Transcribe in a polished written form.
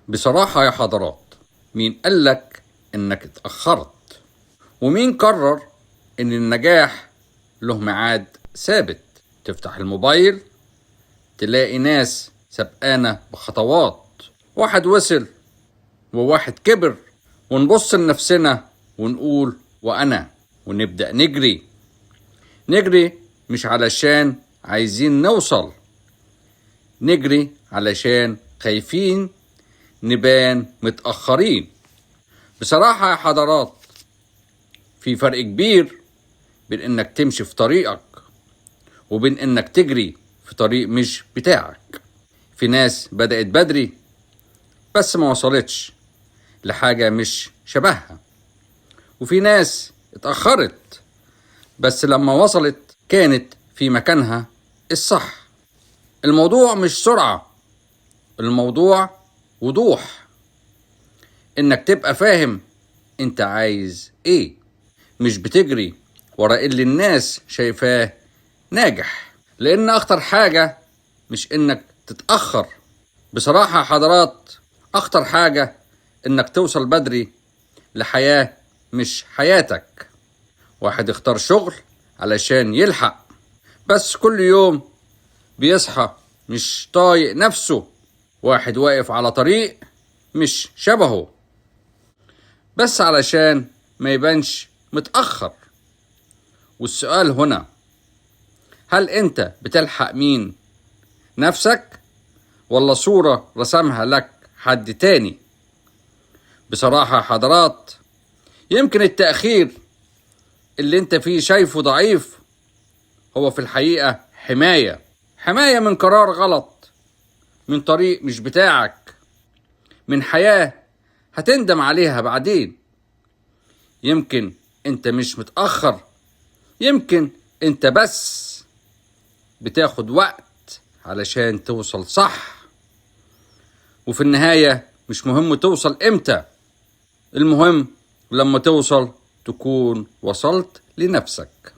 بصراحة يا حضرات، مين قالك إنك اتأخرت؟ ومين قرر إن النجاح له ميعاد ثابت؟ تفتح الموبايل تلاقي ناس سبقانة بخطوات، واحد وصل وواحد كبر، ونبص لنفسنا ونقول وأنا، ونبدأ نجري مش علشان عايزين نوصل، نجري علشان خايفين نبان متأخرين. بصراحة يا حضرات، في فرق كبير بين انك تمشي في طريقك وبين انك تجري في طريق مش بتاعك. في ناس بدأت بدري بس ما وصلتش لحاجة مش شبهها، وفي ناس اتأخرت بس لما وصلت كانت في مكانها الصح. الموضوع مش سرعة، الموضوع وضوح، انك تبقى فاهم انت عايز ايه، مش بتجري ورا اللي الناس شايفاه ناجح. لان اخطر حاجة مش انك تتأخر، بصراحة يا حضرات، اخطر حاجة انك توصل بدري لحياة مش حياتك. واحد اختار شغل علشان يلحق، بس كل يوم بيصحى مش طايق نفسه. واحد واقف على طريق مش شبهه بس علشان ما يبانش متأخر. والسؤال هنا، هل انت بتلحق مين؟ نفسك ولا صورة رسمها لك حد تاني؟ بصراحة يا حضرات، يمكن التأخير اللي انت فيه شايفه ضعيف هو في الحقيقة حماية من قرار غلط، من طريق مش بتاعك، من حياة هتندم عليها بعدين. يمكن انت مش متأخر، يمكن انت بس بتاخد وقت علشان توصل صح. وفي النهاية مش مهم توصل امتى، المهم لما توصل تكون وصلت لنفسك.